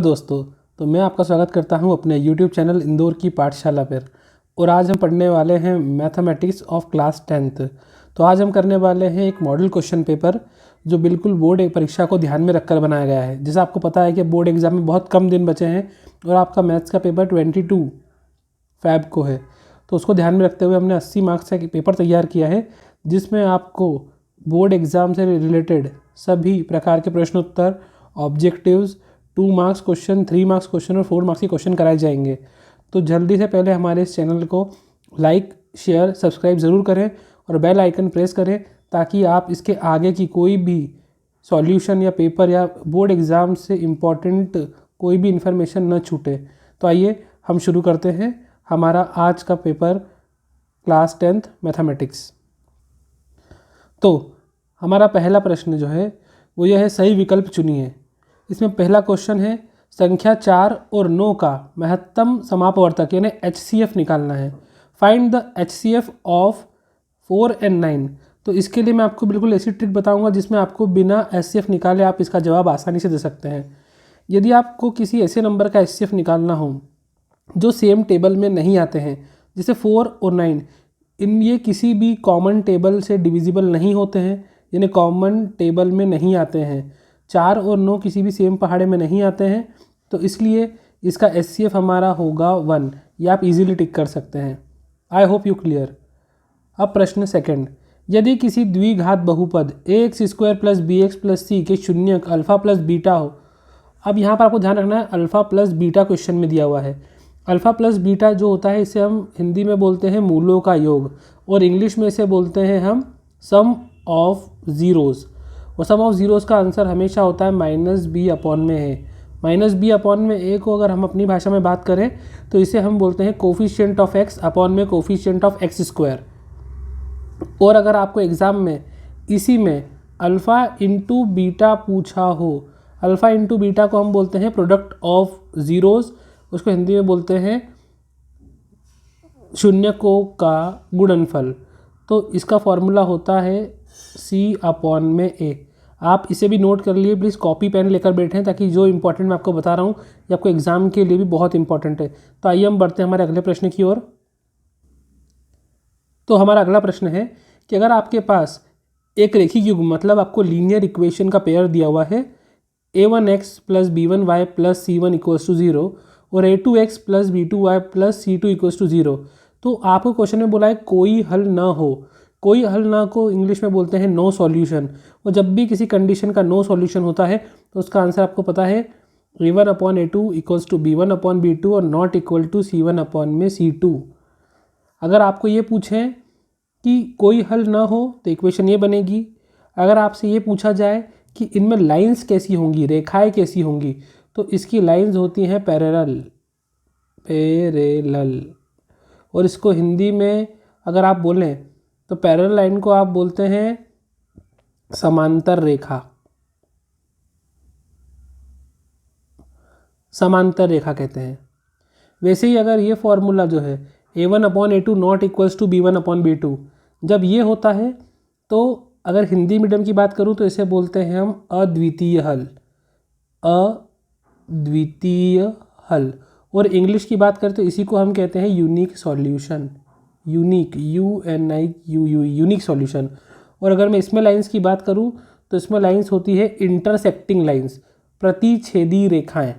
दोस्तों, तो मैं आपका स्वागत करता हूं अपने YouTube चैनल इंदौर की पाठशाला पर। और आज हम पढ़ने वाले हैं मैथमेटिक्स ऑफ क्लास 10th। तो आज हम करने वाले हैं एक मॉडल क्वेश्चन पेपर जो बिल्कुल बोर्ड परीक्षा को ध्यान में रखकर बनाया गया है। जैसा आपको पता है कि बोर्ड एग्ज़ाम में बहुत कम दिन बचे हैं और आपका मैथ्स का पेपर 22 फ़ैब को है। तो उसको ध्यान में रखते हुए हमने 80 मार्क्स का पेपर तैयार किया है, जिसमें आपको बोर्ड एग्ज़ाम से रिलेटेड सभी प्रकार के प्रश्नोत्तर, objectives, 2 marks question, 3 marks question और 4 मार्क्स के क्वेश्चन कराए जाएंगे। तो जल्दी से पहले हमारे इस चैनल को लाइक, शेयर, सब्सक्राइब ज़रूर करें और बेल आइकन प्रेस करें ताकि आप इसके आगे की कोई भी सॉल्यूशन या पेपर या बोर्ड एग्ज़ाम से इम्पॉर्टेंट कोई भी इन्फॉर्मेशन न छूटे। तो आइए हम शुरू करते हैं हमारा आज का पेपर क्लास 10th मैथमेटिक्स। तो हमारा पहला प्रश्न जो है वो यह है, सही विकल्प चुनिए। इसमें पहला क्वेश्चन है, संख्या 4 और 9 का महत्तम समापवर्तक यानी HCF निकालना है। Find the HCF of 4 and 9। तो इसके लिए मैं आपको बिल्कुल ऐसी ट्रिक बताऊंगा जिसमें आपको बिना HCF निकाले आप इसका जवाब आसानी से दे सकते हैं। यदि आपको किसी ऐसे नंबर का HCF निकालना हो जो सेम टेबल में नहीं आते हैं, जैसे 4 और 9, इन ये किसी भी कॉमन टेबल से डिविजिबल नहीं होते हैं, यानी कॉमन टेबल में नहीं आते हैं। 4 और 9 किसी भी सेम पहाड़े में नहीं आते हैं, तो इसलिए इसका HCF हमारा होगा 1। ये आप इजीली टिक कर सकते हैं। I hope you clear. अब प्रश्न सेकंड, यदि किसी द्विघात बहुपद ax² + bx + c के शून्यक अल्फ़ा प्लस बीटा हो। अब यहाँ पर आपको ध्यान रखना है, अल्फ़ा प्लस बीटा क्वेश्चन में दिया हुआ है। अल्फ़ा प्लस बीटा जो होता है इसे हम हिंदी में बोलते हैं मूलों का योग, और इंग्लिश में इसे बोलते हैं हम सम ऑफ ज़ीरोज़। और सम ऑफ ज़ीरोज़ का आंसर हमेशा होता है -b/a। -b/a को अगर हम अपनी भाषा में बात करें तो इसे हम बोलते हैं कोफिशिएंट ऑफ x अपॉन में कोफिशिएंट ऑफ x²। और अगर आपको एग्ज़ाम में इसी में अल्फ़ा इंटू बीटा पूछा हो, अल्फ़ा इंटू बीटा को हम बोलते हैं प्रोडक्ट ऑफ ज़ीरोज़, उसको हिंदी में बोलते हैं शून्यकों का गुणनफल। तो इसका फॉर्मूला होता है c/a। आप इसे भी नोट कर लिए, प्लीज़ कॉपी पेन लेकर बैठें ताकि जो इंपॉर्टेंट मैं आपको बता रहा हूँ ये आपको एग्ज़ाम के लिए भी बहुत इंपॉर्टेंट है। तो आइए हम बढ़ते हैं हमारे अगले प्रश्न की ओर। तो हमारा अगला प्रश्न है कि अगर आपके पास एक रेखीय युग्म मतलब आपको लीनियर इक्वेशन का पेयर दिया हुआ है, a1x + b1y + c1 = 0 और a2x + b2y + c2 = 0, तो आपको क्वेश्चन में बोला है कोई हल ना हो। कोई हल ना को इंग्लिश में बोलते हैं नो सॉल्यूशन। और जब भी किसी कंडीशन का नो सॉल्यूशन होता है तो उसका आंसर आपको पता है a1/a2 = b1/b2 और नॉट इक्वल टू c1/c2। अगर आपको ये पूछें कि कोई हल ना हो तो इक्वेशन ये बनेगी। अगर आपसे ये पूछा जाए कि इनमें लाइंस कैसी होंगी, रेखाएं कैसी होंगी, तो इसकी लाइंस होती हैं पैरेलल। और इसको हिंदी में अगर आप बोलें तो पैरेलल लाइन को आप बोलते हैं समांतर रेखा। समांतर रेखा कहते हैं। वैसे ही अगर ये फॉर्मूला जो है a1/a2 not equals to b1/b2, जब ये होता है तो अगर हिंदी मीडियम की बात करूँ तो इसे बोलते हैं हम अद्वितीय हल। अद्वितीय हल। और इंग्लिश की बात करें तो इसी को हम कहते हैं unique solution. Unique, unique solution. और अगर मैं इसमें लाइंस की बात करूँ तो इसमें लाइंस होती है इंटरसेक्टिंग लाइंस, प्रतिच्छेदी रेखाएं।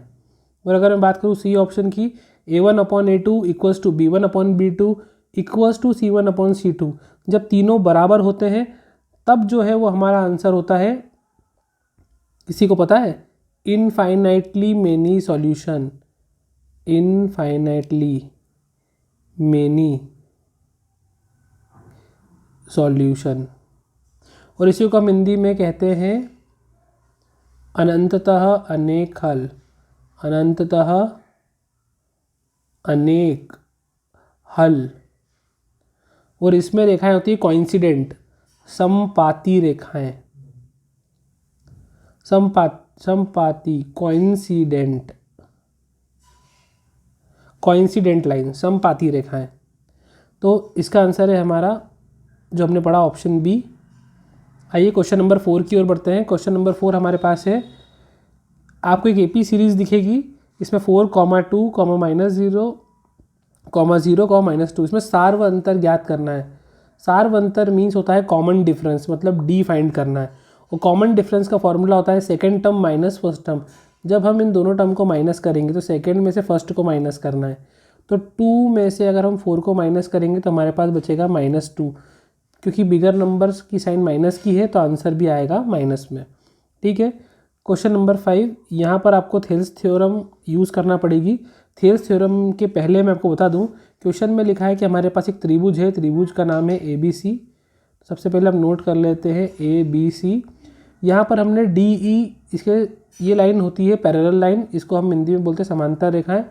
और अगर मैं बात करूँ सी ऑप्शन की, a1/a2 = b1/b2 = c1/c2, जब तीनों बराबर होते हैं तब जो है वो हमारा आंसर होता है, किसी को पता है, infinitely many solution. Infinitely many solution. और इसी को हम हिंदी में कहते हैं अनंततः अनेक हल। अनंततः अनेक हल। और इसमें रेखाएं होती है कोइंसिडेंट, समपाती रेखाएं। समपाती, कोइंसिडेंट लाइन, समपाती रेखाएं। तो इसका आंसर है हमारा जो हमने पढ़ा ऑप्शन बी। आइए क्वेश्चन नंबर 4 की ओर बढ़ते हैं। क्वेश्चन नंबर 4 हमारे पास है, आपको एक AP सीरीज़ दिखेगी, इसमें 4, 2, -0, -0, -2, इसमें सार व अंतर ज्ञात करना है। सार व अंतर मीन्स होता है कॉमन डिफरेंस, मतलब डी फाइंड करना है। और कॉमन डिफरेंस का फॉर्मूला होता है second term minus first term. जब हम इन दोनों टर्म को माइनस करेंगे तो सेकेंड में से फर्स्ट को माइनस करना है। तो 2 में से अगर हम 4 को माइनस करेंगे तो हमारे पास बचेगा -2, क्योंकि बिगर नंबर्स की साइन माइनस की है तो आंसर भी आएगा माइनस में। ठीक है। क्वेश्चन नंबर 5, यहाँ पर आपको थेल्स थ्योरम यूज़ करना पड़ेगी। थेल्स थ्योरम के पहले मैं आपको बता दूँ, क्वेश्चन में लिखा है कि हमारे पास एक त्रिभुज है, त्रिभुज का नाम है ABC। सबसे पहले हम नोट कर लेते हैं ABC। यहाँ पर हमने DE, इसके ये लाइन होती है पैरेलल लाइन, इसको हम हिंदी में बोलते हैं समांतर रेखाएं,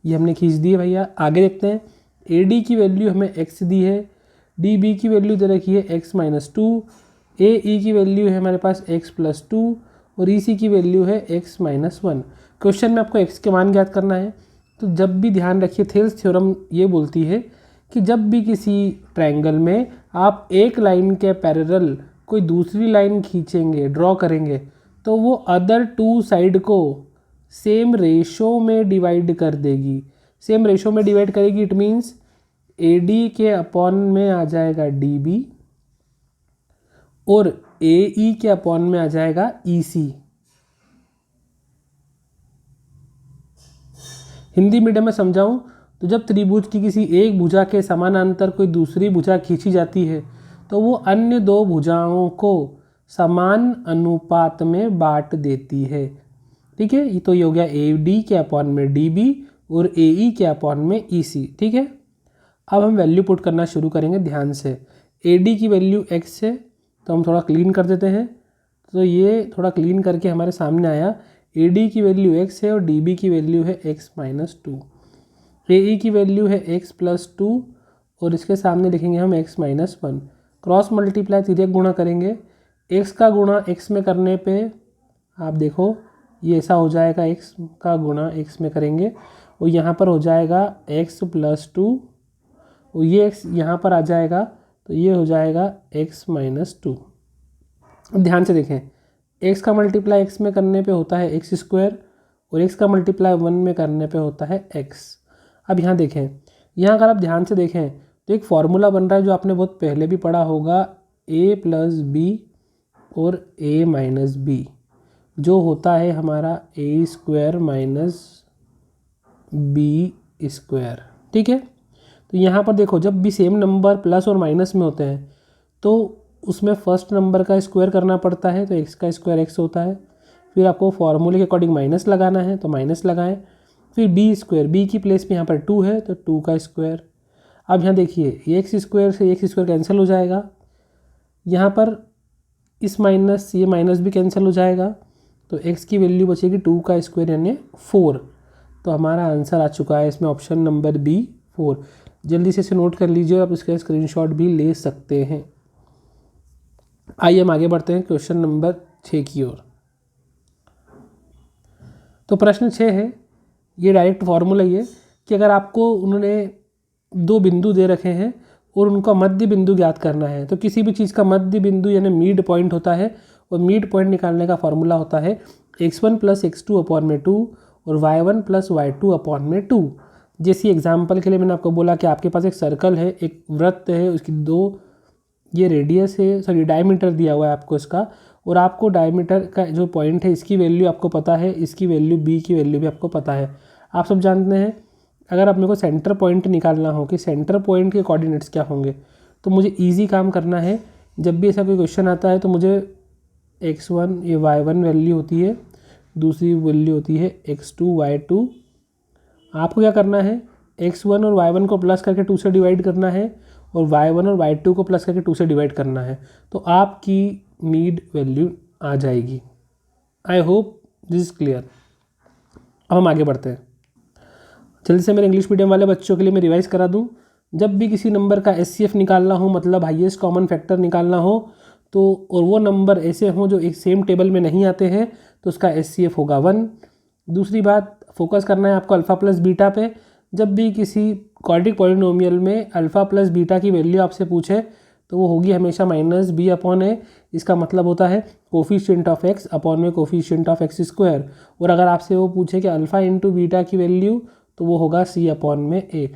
ये हमने खींच दी है भैया। आगे देखते हैं, AD की वैल्यू हमें x दी है, DB की वैल्यू दे रखी है x - 2, AE की वैल्यू है हमारे पास x + 2 और EC की वैल्यू है x - 1। क्वेश्चन में आपको x के मान ज्ञात करना है। तो जब भी ध्यान रखिए, थेल्स थ्योरम ये बोलती है कि जब भी किसी ट्रायंगल में आप एक लाइन के पैरेलल कोई दूसरी लाइन खींचेंगे, ड्रॉ करेंगे, तो वो अदर 2 साइड को सेम रेशो में डिवाइड कर देगी। सेम रेशो में डिवाइड करेगी, इट मीन्स AD के अपॉन में आ जाएगा DB और AE के अपॉन में आ जाएगा EC। हिंदी मीडियम में समझाऊं तो जब त्रिभुज की किसी एक भुजा के समानांतर कोई दूसरी भुजा खींची जाती है तो वो अन्य 2 भुजाओं को समान अनुपात में बांट देती है। ठीक है, ये तो ये हो गया AD के अपॉन में DB और AE के अपॉन में EC। ठीक है, अब हम वैल्यू पुट करना शुरू करेंगे ध्यान से। AD की वैल्यू x है तो हम थोड़ा क्लीन कर देते हैं। तो ये थोड़ा क्लीन करके हमारे सामने आया, AD की वैल्यू x है और DB की वैल्यू है x - 2, AE की वैल्यू है x + 2 और इसके सामने लिखेंगे हम x - 1। क्रॉस मल्टीप्लाई तिर्यक गुणा करेंगे, x का गुणा x में करने पे आप देखो ये ऐसा हो जाएगा, x का गुणा x में करेंगे और यहाँ पर हो जाएगा x + 2 और ये x यहाँ पर आ जाएगा तो ये हो जाएगा x - 2। अब ध्यान से देखें, x का मल्टीप्लाई x में करने पे होता है x² और x का मल्टीप्लाई 1 में करने पे होता है x। अब यहाँ देखें, यहाँ अगर आप ध्यान से देखें तो एक फार्मूला बन रहा है जो आपने बहुत पहले भी पढ़ा होगा, a + b और a - b, जो होता है हमारा a² - b²। ठीक है, तो यहाँ पर देखो जब भी सेम नंबर प्लस और माइनस में होते हैं तो उसमें फर्स्ट नंबर का स्क्वायर करना पड़ता है, तो x का स्क्वायर x होता है। फिर आपको फार्मूले के अकॉर्डिंग माइनस लगाना है तो माइनस लगाएं। फिर b² b की प्लेस पे यहाँ पर 2 है तो 2 का स्क्वायर। अब यहाँ देखिए ये x² से x² कैंसिल हो जाएगा, यहाँ पर इस माइनस ये माइनस भी कैंसिल हो जाएगा तो x की वैल्यू बचेगी 2 का स्क्वायर यानी 4। तो हमारा आंसर आ चुका है इसमें ऑप्शन नंबर B 4। जल्दी से इसे नोट कर लीजिए और आप इसका स्क्रीनशॉट भी ले सकते हैं। आइए हम आगे बढ़ते हैं क्वेश्चन नंबर 6 की ओर। तो प्रश्न 6 है, ये डायरेक्ट फार्मूला ये कि अगर आपको उन्होंने 2 बिंदु दे रखे हैं और उनका मध्य बिंदु ज्ञात करना है, तो किसी भी चीज़ का मध्य बिंदु यानी मिड पॉइंट होता है और मिड पॉइंट निकालने का फार्मूला होता है x1 + x2/2 और y1 + y2/2। जैसी एग्जाम्पल के लिए मैंने आपको बोला कि आपके पास एक सर्कल है, एक वृत्त है, उसकी 2 ये रेडियस है, सॉरी डायमीटर दिया हुआ है आपको इसका, और आपको डायमीटर का जो पॉइंट है इसकी वैल्यू आपको पता है, इसकी वैल्यू b की वैल्यू भी आपको पता है। आप सब जानते हैं अगर आप मेरे को सेंटर पॉइंट निकालना हो कि सेंटर पॉइंट के कोऑर्डिनेट्स क्या होंगे, तो मुझे इजी काम करना है। जब भी ऐसा कोई क्वेश्चन आता है तो मुझे x1 ये y1 वैल्यू होती है, दूसरी वैल्यू होती है x2 y2। आपको क्या करना है, x1 और y1 को प्लस करके 2 से डिवाइड करना है और y1 और y2 को प्लस करके 2 से डिवाइड करना है, तो आपकी नीड वैल्यू आ जाएगी। I hope this is clear. अब हम आगे बढ़ते हैं। जल्दी से मेरे इंग्लिश मीडियम वाले बच्चों के लिए मैं रिवाइज़ करा दूं, जब भी किसी नंबर का HCF निकालना हो, मतलब हाईएस्ट कॉमन फैक्टर निकालना हो, तो और वो नंबर ऐसे हों जो एक सेम टेबल में नहीं आते हैं, तो उसका HCF होगा 1। दूसरी बात, फोकस करना है आपको अल्फ़ा प्लस बीटा पे। जब भी किसी क्वाड्रेटिक पॉलिनोमियल में अल्फ़ा प्लस बीटा की वैल्यू आपसे पूछे तो वो होगी हमेशा -b/a, इसका मतलब होता है कोफिशिएंट ऑफ एक्स अपॉन में कोफिशिएंट ऑफ एक्स स्क्वायर। और अगर आपसे वो पूछे कि अल्फ़ा इंटू बीटा की वैल्यू, तो वो होगा सी अपॉन में ए।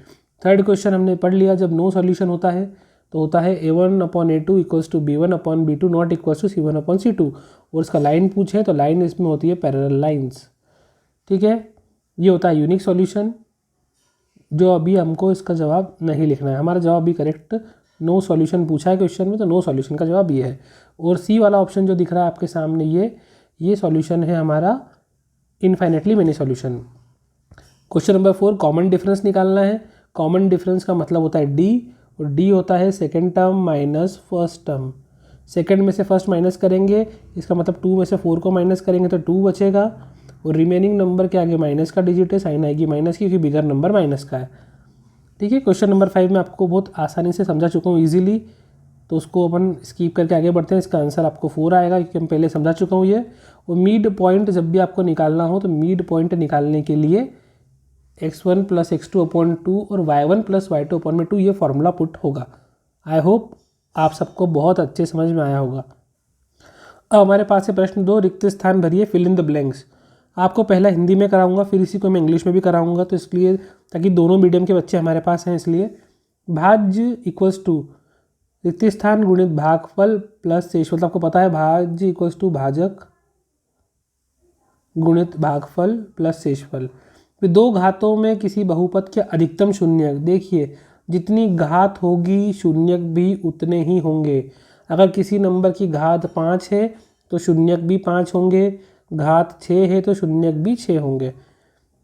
थर्ड क्वेश्चन हमने पढ़ लिया, जब नो सॉल्यूशन होता है तो होता है A1 upon A2 equals to B1 upon B2 not equals to C1 upon C2। और इसका लाइन पूछे तो लाइन इसमें होती है पैरेलल लाइंस। ठीक है, ये होता है यूनिक सॉल्यूशन, जो अभी हमको इसका जवाब नहीं लिखना है। हमारा जवाब भी करेक्ट, नो सॉल्यूशन पूछा है क्वेश्चन में, तो नो सॉल्यूशन का जवाब ये है। और सी वाला ऑप्शन जो दिख रहा है आपके सामने, ये सॉल्यूशन है हमारा infinitely many solution. Question number 4, common difference निकालना है। कॉमन डिफरेंस का मतलब होता है डी, और डी होता है second term minus first term. Second में से फर्स्ट माइनस करेंगे, इसका मतलब 2 में से 4 को माइनस करेंगे तो 2 बचेगा, और रिमेनिंग नंबर के आगे माइनस का डिजिट है, साइन आएगी माइनस की, क्योंकि बिगर नंबर माइनस का है। ठीक है, क्वेश्चन नंबर 5 में आपको बहुत आसानी से समझा चुका हूँ ईजिली, तो उसको अपन स्कीप करके आगे बढ़ते हैं। इसका आंसर आपको 4 आएगा, क्योंकि हम पहले समझा चुका हूँ ये। और मीड पॉइंट जब भी आपको निकालना हो, तो मीड पॉइंट निकालने के लिए x1 प्लस x2 अपॉन 2 और y1 प्लस y2 अपॉन में 2 ये फॉर्मूला पुट होगा। आई होप आप सबको बहुत अच्छे समझ में आया होगा। अब हमारे पास है प्रश्न 2, रिक्त स्थान भरिए, फिल इन द ब्लैंक्स। आपको पहला हिंदी में कराऊंगा, फिर इसी को मैं इंग्लिश में भी कराऊंगा, तो इसलिए ताकि दोनों मीडियम के बच्चे हमारे पास हैं, इसलिए भाज्य इक्वल्स टू रिक्त स्थान गुणित भागफल प्लस शेषफल। आपको पता है भाज्य इक्वल्स टू भाजक गुणित भागफल प्लस शेषफल। फिर दो घातों में किसी बहुपद के अधिकतम शून्यक, देखिए जितनी घात होगी शून्यक भी उतने ही होंगे। अगर किसी नंबर की घात 5 है तो शून्यक भी 5 होंगे, घात 6 है तो शून्यक भी 6 होंगे।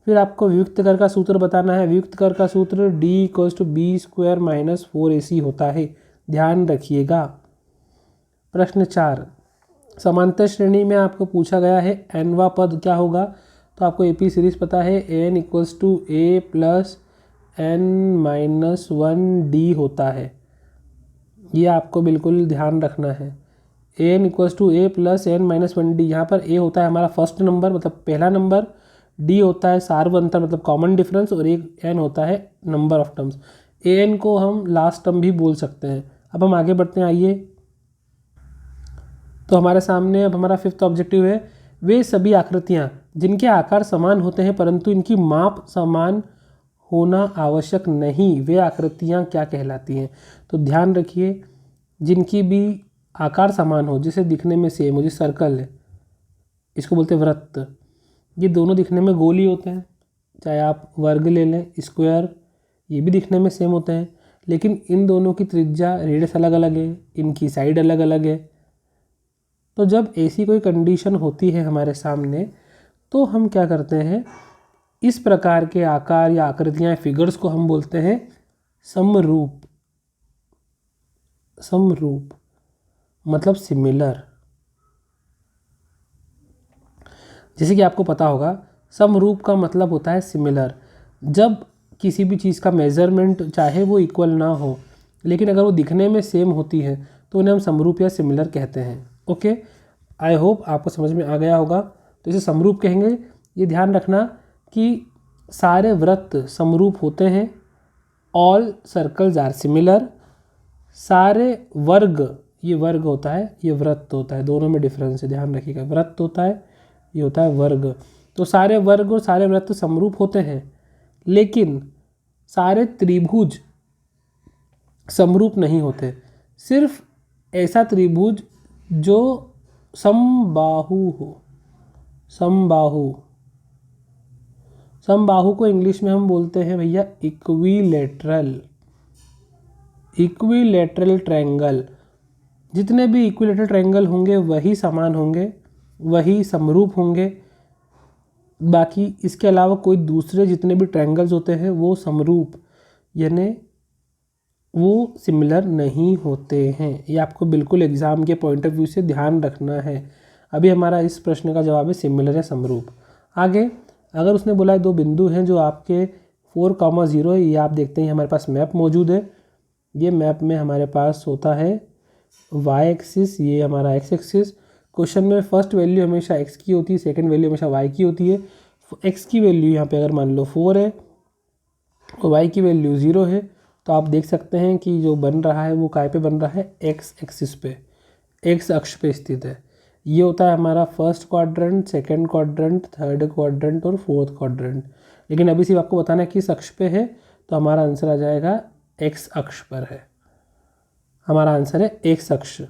फिर आपको वियुक्त कर का सूत्र बताना है। वियुक्त कर का सूत्र d equals to B square minus 4ac होता है, ध्यान रखिएगा। प्रश्न 4, समांतर श्रेणी में आपको पूछा गया है nवा पद क्या होगा, तो आपको एपी सीरीज पता है n equals to a plus n minus 1d होता है, ये आपको बिल्कुल ध्यान रखना है। n equals to a plus n minus 1d, यहाँ पर a होता है हमारा फर्स्ट नंबर मतलब पहला नंबर, d होता है सार्व अंतर मतलब कॉमन डिफरेंस, और एक n होता है नंबर ऑफ टर्म्स। an को हम लास्ट टर्म भी बोल सकते हैं। अब हम आगे बढ़ते हैं, आइए। तो हमारे सामने अब हमारा 5th ऑब्जेक्टिव है, वे सभी आकृतियाँ जिनके आकार समान होते हैं परंतु इनकी माप समान होना आवश्यक नहीं, वे आकृतियाँ क्या कहलाती हैं। तो ध्यान रखिए, जिनकी भी आकार समान हो, जिसे दिखने में सेम हो, जैसे सर्कल है, इसको बोलते हैं वृत्त, ये दोनों दिखने में गोल ही होते हैं। चाहे आप वर्ग ले लें, स्क्वायर, ये भी दिखने में सेम होते हैं, लेकिन इन दोनों की त्रिज्या रेडियस अलग अलग है, इनकी साइड अलग अलग है। तो जब ऐसी कोई कंडीशन होती है हमारे सामने, तो हम क्या करते हैं, इस प्रकार के आकार या आकृतियाँ फिगर्स को हम बोलते हैं समरूप। समरूप मतलब सिमिलर। जैसे कि आपको पता होगा समरूप का मतलब होता है सिमिलर। जब किसी भी चीज़ का मेजरमेंट चाहे वो इक्वल ना हो, लेकिन अगर वो दिखने में सेम होती है तो उन्हें हम समरूप या सिमिलर कहते हैं। ओके, आई होप आपको समझ में आ गया होगा। तो इसे समरूप कहेंगे। ये ध्यान रखना कि सारे वृत्त समरूप होते हैं, ऑल सर्कल्स आर सिमिलर। सारे वर्ग, ये वर्ग होता है, ये वृत्त होता है, दोनों में डिफरेंस है, ध्यान रखिएगा। वृत्त होता है, ये होता है वर्ग। तो सारे वर्ग और सारे वृत्त समरूप होते हैं, लेकिन सारे त्रिभुज समरूप नहीं होते। सिर्फ ऐसा त्रिभुज जो समबाहु हो। समबाहु, समबाहु को इंग्लिश में हम बोलते हैं भैया इक्विलेटरल। Equilateral triangle. जितने भी इक्विलेटरल ट्रायंगल होंगे वही समान होंगे, वही समरूप होंगे। बाकी इसके अलावा कोई दूसरे जितने भी ट्रायंगल्स होते हैं वो समरूप यानी वो सिमिलर नहीं होते हैं। ये आपको बिल्कुल एग्ज़ाम के पॉइंट ऑफ व्यू से ध्यान रखना है। अभी हमारा इस प्रश्न का जवाब है सिमिलर या समरूप। आगे अगर उसने बोला है दो बिंदु हैं जो आपके 4,0 है, ये आप देखते हैं हमारे पास मैप मौजूद है। ये मैप में हमारे पास होता है y एक्सिस, ये हमारा x एक्सिस। क्वेश्चन में फर्स्ट वैल्यू हमेशा x की होती है, सेकंड वैल्यू हमेशा y की होती है। x की वैल्यू यहाँ पे अगर मान लो 4 है और y की वैल्यू 0 है, तो आप देख सकते हैं कि जो बन रहा है वो काय पे बन रहा है, x एक्सिस पे। एक्स अक्ष पे स्थित है। ये होता है हमारा first quadrant, second quadrant, third quadrant और फोर्थ क्वाड्रेंट। लेकिन अभी सिर्फ आपको बताना है किस अक्ष पे है, तो हमारा आंसर आ जाएगा एक्स अक्ष पर है। हमारा आंसर है एक्स अक्ष।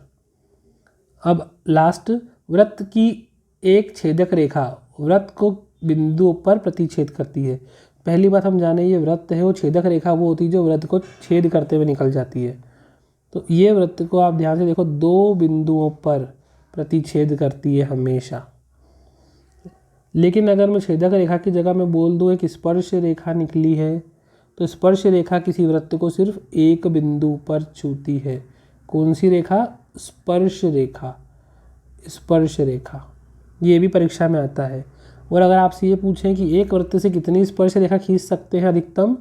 अब लास्ट, वृत्त की एक छेदक रेखा वृत्त को बिंदुओं पर प्रतिच्छेद करती है। पहली बात हम जाने, ये वृत्त है, वो छेदक रेखा वो होती है जो वृत्त को छेद करते हुए निकल जाती है। तो ये वृत्त को आप ध्यान से देखो, दो बिंदुओं पर प्रतिच्छेद करती है हमेशा। लेकिन अगर मैं छेदक रेखा की जगह में बोल दूँ एक स्पर्श रेखा निकली है, तो स्पर्श रेखा किसी वृत्त को सिर्फ एक बिंदु पर छूती है। कौन सी रेखा? स्पर्श रेखा। स्पर्श रेखा, ये भी परीक्षा में आता है। और अगर आपसे ये पूछें कि एक वृत्त से कितनी स्पर्श रेखा खींच सकते हैं अधिकतम,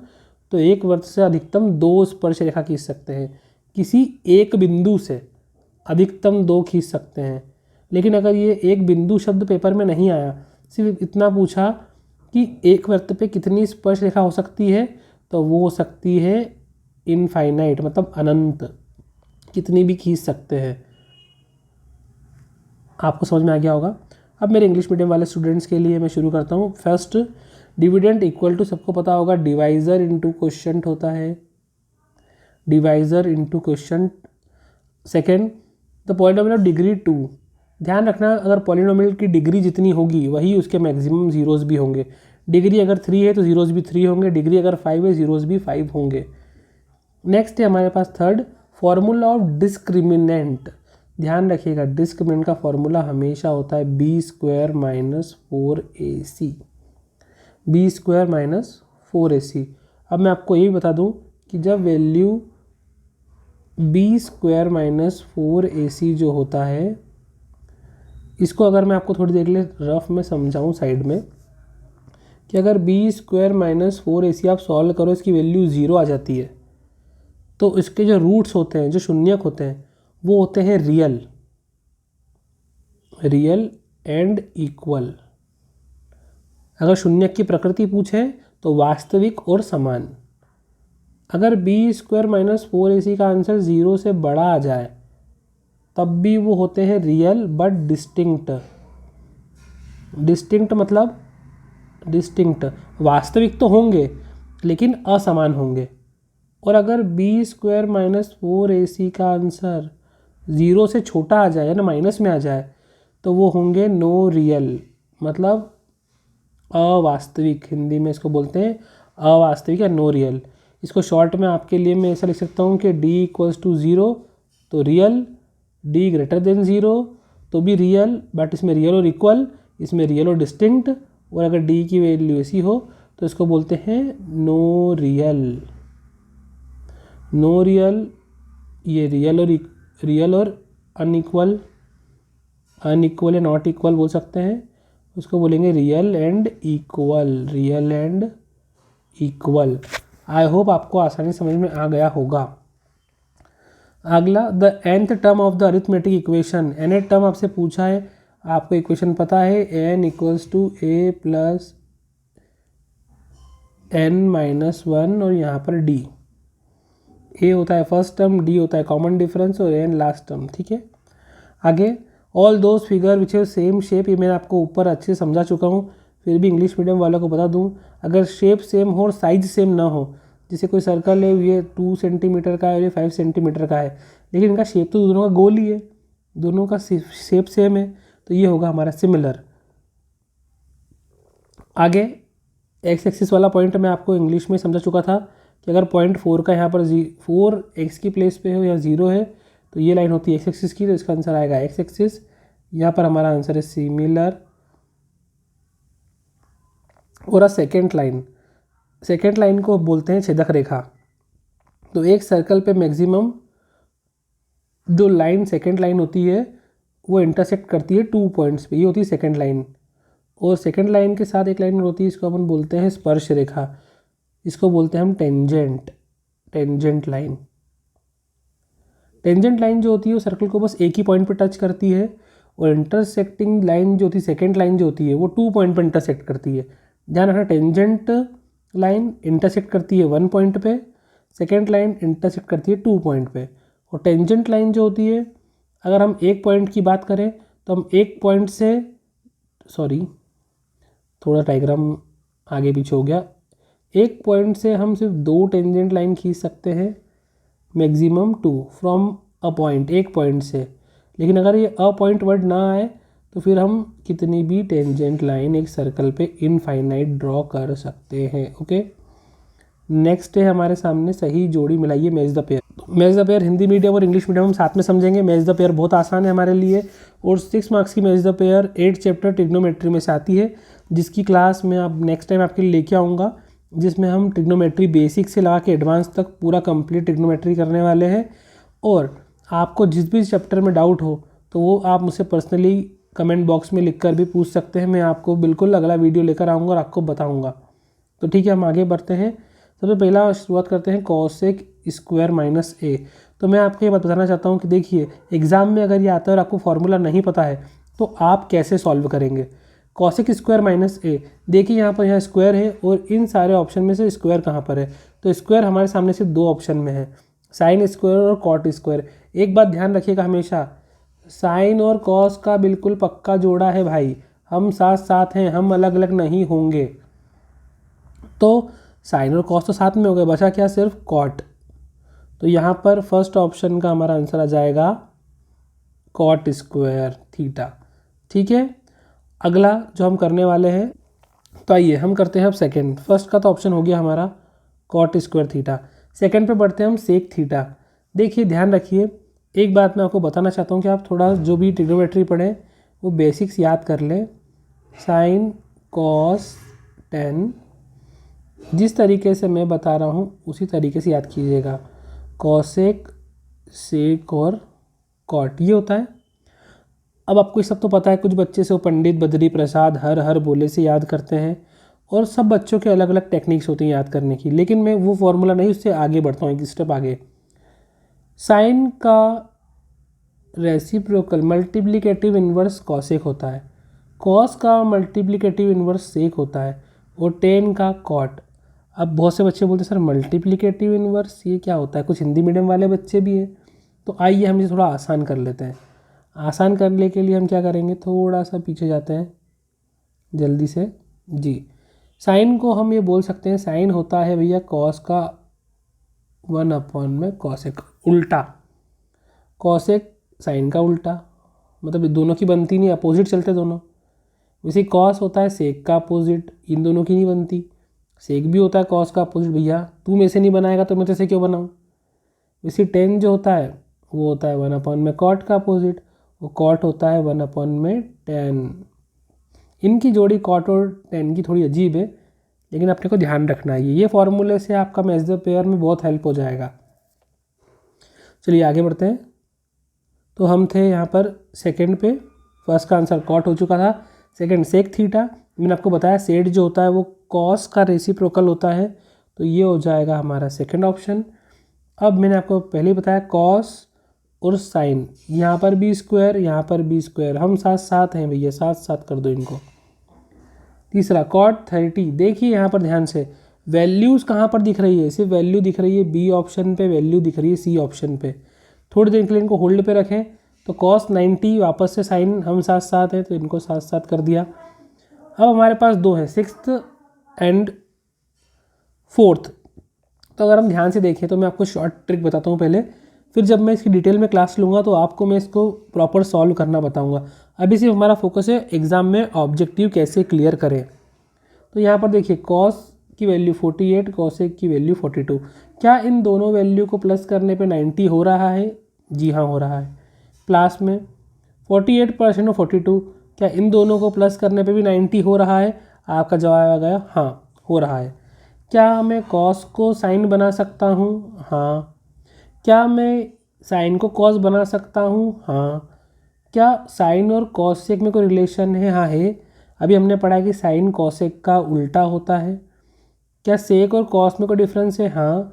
तो एक वृत्त से अधिकतम 2 स्पर्श रेखा खींच सकते हैं। किसी एक बिंदु से अधिकतम 2 खींच सकते हैं। लेकिन अगर ये एक बिंदु शब्द पेपर में नहीं आया, सिर्फ इतना पूछा कि एक वृत्त पे कितनी स्पर्श रेखा हो सकती है, तो वो हो सकती है इनफाइनाइट, मतलब अनंत, कितनी भी खींच सकते हैं। आपको समझ में आ गया होगा। अब मेरे इंग्लिश मीडियम वाले स्टूडेंट्स के लिए मैं शुरू करता हूँ। फर्स्ट, डिविडेंड इक्वल टू, सबको पता होगा, डिवाइज़र इनटू क्वोशिएंट होता है। Divisor into quotient. Second, the polynomial of degree 2। ध्यान रखना, अगर पॉलिनोमियल की डिग्री जितनी होगी वही उसके मैक्सिमम जीरोज़ भी होंगे। डिग्री अगर 3 है तो जीरोज़ भी 3 होंगे, डिग्री अगर 5 है जीरोज़ भी 5 होंगे। नेक्स्ट है हमारे पास थर्ड, फॉर्मूला ऑफ डिस्क्रिमिनेंट। ध्यान रखिएगा, डिस्क्रिमिनेंट का फॉर्मूला हमेशा होता है b² - 4ac। b² - 4ac। अब मैं आपको ये भी बता दूं कि जब वैल्यू b² - 4ac जो होता है, इसको अगर मैं आपको थोड़ी देर के लिए रफ में समझाऊं साइड में, कि अगर b² - 4ac आप सॉल्व करो, इसकी वैल्यू 0 आ जाती है, तो इसके जो रूट्स होते हैं, जो शून्यक होते हैं, वो होते हैं रियल एंड इक्वल। अगर शून्यक की प्रकृति पूछें तो वास्तविक और समान। अगर b² - 4ac का आंसर 0 से बड़ा आ जाए, तब भी वो होते हैं रियल बट डिस्टिंक्ट। डिस्टिंक्ट मतलब डिस्टिंक्ट, वास्तविक तो होंगे लेकिन असमान होंगे। और अगर b² - 4ac का आंसर 0 से छोटा आ जाए, या ना माइनस में आ जाए, तो वो होंगे नो रियल, मतलब अवास्तविक। हिंदी में इसको बोलते हैं अवास्तविक या नो रियल। इसको शॉर्ट में आपके लिए मैं ऐसा लिख सकता हूँ कि d = 0 तो रियल, d > 0 तो भी रियल, बट इसमें रियल और इक्वल, इसमें रियल और डिस्टिंक्ट। और अगर d की वैल्यू ऐसी हो तो इसको बोलते हैं नो रियल। नो रियल, ये रियल और अनइक्वल या नॉट इक्वल बोल सकते हैं, उसको बोलेंगे real and equal. I hope आपको आसानी समझ में आ गया होगा। अगला, the nth term of the arithmetic equation. nth term आपसे पूछा है, आपको इक्वेशन पता है, n = a + n - 1 और यहाँ पर d। a होता है फर्स्ट टर्म, d होता है कॉमन डिफरेंस और n लास्ट टर्म। ठीक है, आगे, all those figure which have same shape. ये मैंने आपको ऊपर अच्छे से समझा चुका हूँ, फिर भी इंग्लिश मीडियम वालों को बता दूँ, अगर शेप सेम हो और साइज सेम ना हो, जैसे कोई सर्कल है, ये 2 सेंटीमीटर का है और ये 5 सेंटीमीटर का है, लेकिन इनका शेप तो दोनों का गोल ही है, दोनों का शेप सेम है, तो ये होगा हमारा सिमिलर। आगे, एक्स एक्सिस वाला पॉइंट मैं आपको इंग्लिश में समझा चुका था कि अगर पॉइंट 4 का यहाँ पर 4 एक्स की प्लेस पे हो या 0 है, तो ये लाइन होती है एक्स एक्सिस की, तो इसका आंसर आएगा एक्स एक्सिस। यहाँ पर हमारा आंसर है सिमिलर। और सेकेंड लाइन को बोलते हैं छेदक रेखा। तो एक सर्कल पे मैक्सिमम जो लाइन सेकेंड लाइन होती है, वो इंटरसेक्ट करती है 2 पॉइंट्स पे, ये होती है सेकेंड लाइन। और सेकेंड लाइन के साथ एक लाइन और होती है, इसको अपन बोलते हैं स्पर्श रेखा, इसको बोलते हैं हम टेंजेंट लाइन। टेंजेंट लाइन जो होती है वो सर्कल को बस एक ही पॉइंट पे टच करती है, और इंटरसेक्टिंग लाइन जो होती है, सेकेंड लाइन जो होती है, वो 2 पॉइंट पे इंटरसेक्ट करती है। ध्यान रखना, टेंजेंट लाइन इंटरसेक्ट करती है 1 पॉइंट पे, सेकेंड लाइन इंटरसेक्ट करती है 2 पॉइंट पे। और टेंजेंट लाइन जो होती है, अगर हम एक पॉइंट की बात करें तो हम एक पॉइंट से, सॉरी थोड़ा डायग्राम आगे पीछे हो गया, एक पॉइंट से हम सिर्फ 2 टेंजेंट लाइन खींच सकते हैं, मैक्सिमम 2 फ्रॉम अ पॉइंट, एक पॉइंट से। लेकिन अगर ये अ पॉइंट वर्ड ना आए तो फिर हम कितनी भी टेंजेंट लाइन एक सर्कल पे इनफाइनाइट ड्रॉ कर सकते हैं। ओके, नेक्स्ट है हमारे सामने सही जोड़ी मिलाइए, match the pair. Match the pair Hindi medium और इंग्लिश मीडियम हम साथ में समझेंगे। मैच द पेयर बहुत आसान है हमारे लिए, और 6 मार्क्स की match the pair 8 chapter trigonometry में से आती है, जिसकी क्लास मैं अब नेक्स्ट टाइम आपके लिए लेके आऊँगा, जिसमें हम ट्रिग्नोमेट्री बेसिक से लगा के एडवांस तक पूरा कंप्लीट ट्रिग्नोमेट्री करने वाले हैं। और आपको जिस भी चैप्टर में डाउट हो तो वो आप मुझसे पर्सनली कमेंट बॉक्स में लिख कर भी पूछ सकते हैं। मैं आपको बिल्कुल अगला वीडियो लेकर आऊँगा और आपको बताऊँगा। तो ठीक है, हम आगे बढ़ते हैं। सबसे पहला शुरुआत करते हैं कॉसेक स्क्वायर माइनस ए। तो मैं आपको ये बात बताना चाहता हूँ कि देखिए, एग्जाम में अगर ये आता है और आपको फॉर्मूला नहीं पता है तो आप कैसे सॉल्व करेंगे। कॉसेक स्क्वायर माइनस ए, देखिए यहाँ स्क्वायर है और इन सारे ऑप्शन में से स्क्वायर कहाँ पर है, तो स्क्वायर हमारे सामने से 2 ऑप्शन में है, साइन स्क्वायर और कॉट स्क्वायर। एक बात ध्यान रखिएगा हमेशा, साइन और कॉस का बिल्कुल पक्का जोड़ा है भाई, हम साथ साथ हैं, हम अलग अलग नहीं होंगे। तो साइन और कॉस तो साथ में हो गए, बचा क्या, सिर्फ कॉट। तो यहाँ पर फर्स्ट ऑप्शन का हमारा आंसर आ जाएगा कॉट स्क्वायर थीटा। ठीक है, अगला जो हम करने वाले हैं, तो आइए हम करते हैं अब सेकंड। फर्स्ट का तो ऑप्शन हो गया हमारा कॉट स्क्वायर थीटा, सेकंड पे बढ़ते हैं हम सेक थीटा। देखिए ध्यान रखिए, एक बात मैं आपको बताना चाहता हूँ कि आप थोड़ा जो भी ट्रिग्नोमेट्री पढ़ें वो बेसिक्स याद कर लें। साइन कॉस टेन, जिस तरीके से मैं बता रहा हूँ उसी तरीके से याद कीजिएगा। कॉसेक, सेक और कॉट, ये होता है। अब आपको ये सब तो पता है, कुछ बच्चे से वो पंडित बद्री प्रसाद हर हर बोले से याद करते हैं, और सब बच्चों के अलग अलग टेक्निक्स होती हैं याद करने की, लेकिन मैं वो फॉर्मूला नहीं, उससे आगे बढ़ता हूँ एक स्टेप आगे। साइन का रेसिप्रोकल मल्टीप्लिकेटिव इन्वर्स कॉसेक होता है, कॉस का मल्टीप्लिकेटिव इन्वर्स सेक होता है, और टेन का कॉट। अब बहुत से बच्चे बोलते हैं सर मल्टीप्लिकेटिव इन्वर्स ये क्या होता है, कुछ हिंदी मीडियम वाले बच्चे भी हैं। तो आइए हम इसे थोड़ा आसान कर लेते हैं। आसान करने के लिए हम क्या करेंगे, थोड़ा सा पीछे जाते हैं जल्दी से जी। साइन को हम ये बोल सकते हैं, साइन होता है भैया कॉस का 1/में कॉसेक, उल्टा। कॉसेक साइन का उल्टा, मतलब दोनों की बनती नहीं, अपोजिट चलते दोनों। वैसे कॉस होता है सेक का अपोजिट, इन दोनों की नहीं बनती। सेक भी होता है कॉस का अपोजिट, भैया तू में से नहीं बनाएगा तो मैं तेरे से क्यों बनाऊँ। वैसे टेन जो होता है वो होता है 1/में कॉट का अपोजिट, वो कॉट होता है 1/में टेन। इनकी जोड़ी कॉट और टेन की थोड़ी अजीब है, लेकिन अपने को ध्यान रखना है, ये फॉर्मूले से आपका मैच द पेयर में बहुत हेल्प हो जाएगा। चलिए आगे बढ़ते हैं। तो हम थे यहाँ पर सेकंड पे, फर्स्ट का आंसर कॉट हो चुका था। सेकंड सेक थीटा, मैंने आपको बताया सेड जो होता है वो कॉस का रेसिप्रोकल होता है, तो ये हो जाएगा हमारा सेकंड ऑप्शन। अब मैंने आपको पहले ही बताया कॉस और साइन, यहाँ पर भी स्क्वायर, यहाँ पर भी स्क्वायर, हम साथ साथ हैं भैया, साथ साथ कर दो इनको। तीसरा कॉट 30, देखिए यहाँ पर ध्यान से, वैल्यूज़ कहाँ पर दिख रही है, सिर्फ वैल्यू दिख रही है बी ऑप्शन पे, वैल्यू दिख रही है सी ऑप्शन पे। थोड़ी देर के लिए इनको होल्ड पे रखें, तो कॉस 90, वापस से साइन हम साथ साथ हैं तो इनको साथ साथ कर दिया। अब हमारे पास 2 है, 6th एंड 4th। तो अगर हम ध्यान से देखें तो मैं आपको शॉर्ट ट्रिक बताता हूँ पहले, फिर जब मैं इसकी डिटेल में क्लास लूँगा तो आपको मैं इसको प्रॉपर सॉल्व करना बताऊँगा। अभी सिर्फ हमारा फोकस है एग्ज़ाम में ऑब्जेक्टिव कैसे क्लियर करें। तो यहाँ पर देखिए कॉस की वैल्यू 48, कॉसेक की वैल्यू 42। क्या इन दोनों वैल्यू को प्लस करने पे 90 हो रहा है? जी हाँ हो रहा है। क्लास में 48% और 42, क्या इन दोनों को प्लस करने पे भी 90 हो रहा है? आपका जवाब आ गया हाँ हो रहा है। क्या मैं कॉस को साइन बना सकता हूँ? हाँ। क्या मैं साइन को कॉस बना सकता हूँ? हाँ। क्या साइन और कॉसेक में कोई रिलेशन है? हाँ है। अभी हमने पढ़ा कि साइन कॉसेक का उल्टा होता है। क्या सेक और कॉस में कोई डिफरेंस है? हाँ,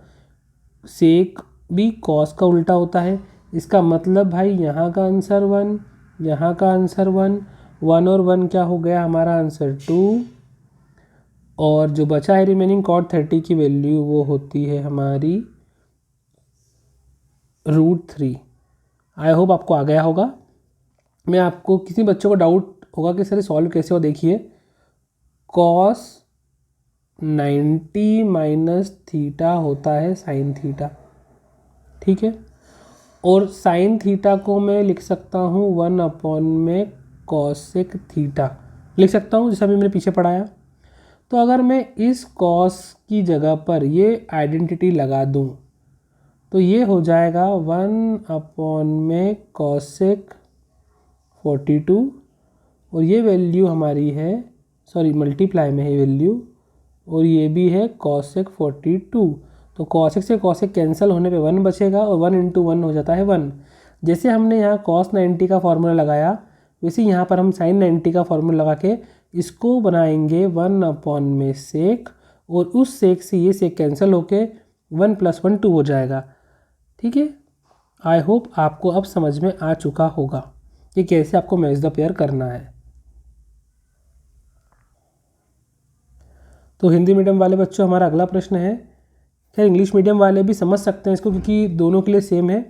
सेक भी कॉस का उल्टा होता है। इसका मतलब भाई यहाँ का आंसर 1, यहाँ का आंसर 1, 1 और 1 क्या हो गया हमारा आंसर 2, और जो बचा है रिमेनिंग कॉट 30 की वैल्यू वो होती है हमारी √3। आई होप आपको आ गया होगा। मैं आपको किसी बच्चों को डाउट होगा कि सर सॉल्व कैसे हो, देखिए cos 90 माइनस थीटा होता है साइन थीटा, ठीक है। और साइन थीटा को मैं लिख सकता हूँ 1 में कॉसेक थीटा लिख सकता हूँ, जैसा अभी मैंने पीछे पढ़ाया। तो अगर मैं इस कॉस की जगह पर ये आइडेंटिटी लगा दूँ तो ये हो जाएगा 1 में कॉसेक 42, और ये वैल्यू हमारी है, सॉरी मल्टीप्लाई में है वैल्यू, और ये भी है कॉसेक 42। तो कॉसेक से कॉसेक कैंसिल होने पे 1 बचेगा, और 1 इंटू 1 हो जाता है 1। जैसे हमने यहाँ cos 90 का फॉर्मूला लगाया, वैसे यहाँ पर हम sin 90 का फॉर्मूला लगा के इसको बनाएंगे 1 में सेक, और उस सेक से ये सेक कैंसिल होके 1 + 1 2 हो जाएगा, ठीक है। आई होप आपको अब समझ में आ चुका होगा कि कैसे आपको मैच द पेयर करना है। तो हिंदी मीडियम वाले बच्चों हमारा अगला प्रश्न है, खैर इंग्लिश मीडियम वाले भी समझ सकते हैं इसको क्योंकि दोनों के लिए सेम है।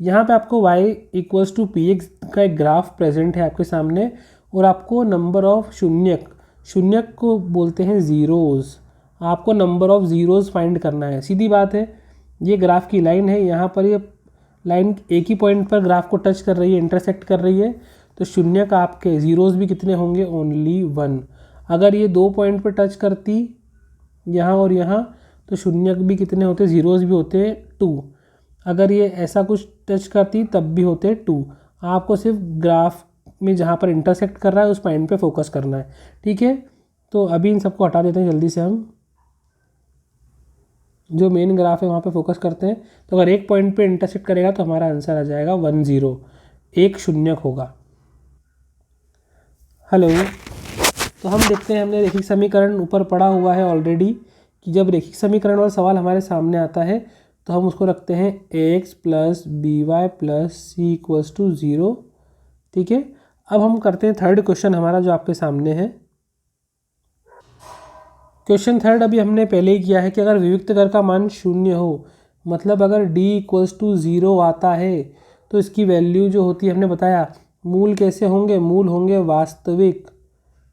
यहाँ पे आपको y = px का एक ग्राफ प्रेजेंट है आपके सामने, और आपको नंबर ऑफ शून्यक को बोलते हैं ज़ीरोज़, आपको नंबर ऑफ ज़ीरोज़ फाइंड करना है। सीधी बात है, ये ग्राफ की लाइन है, यहाँ पर ये लाइन एक ही पॉइंट पर ग्राफ को टच कर रही है, इंटरसेक्ट कर रही है, तो शून्यक आपके ज़ीरोज़ भी कितने होंगे, ओनली 1। अगर ये 2 पॉइंट पर टच करती यहाँ और यहाँ तो शून्यक भी कितने होते, ज़ीरोज़ भी होते 2। अगर ये ऐसा कुछ टच करती तब भी होते 2। आपको सिर्फ ग्राफ में जहाँ पर इंटरसेक्ट कर रहा है उस पॉइंट पे फोकस करना है, ठीक है। तो अभी इन सबको हटा देते हैं जल्दी से, हम जो मेन ग्राफ है वहाँ पे फोकस करते हैं। तो अगर एक पॉइंट पे इंटरसेक्ट करेगा तो हमारा आंसर आ जाएगा 1 0, एक शून्यक होगा। हेलो, तो हम देखते हैं, हमने रेखिक समीकरण ऊपर पढ़ा हुआ है ऑलरेडी कि जब रेखिक समीकरण वाला सवाल हमारे सामने आता है तो हम उसको रखते हैं ax + by + c = 0, ठीक है। अब हम करते हैं थर्ड क्वेश्चन हमारा जो आपके सामने है। क्वेश्चन थर्ड अभी हमने पहले ही किया है कि अगर विविक्त घर का मान 0 हो, मतलब अगर d = 0 आता है तो इसकी वैल्यू जो होती है, हमने बताया मूल कैसे होंगे, मूल होंगे वास्तविक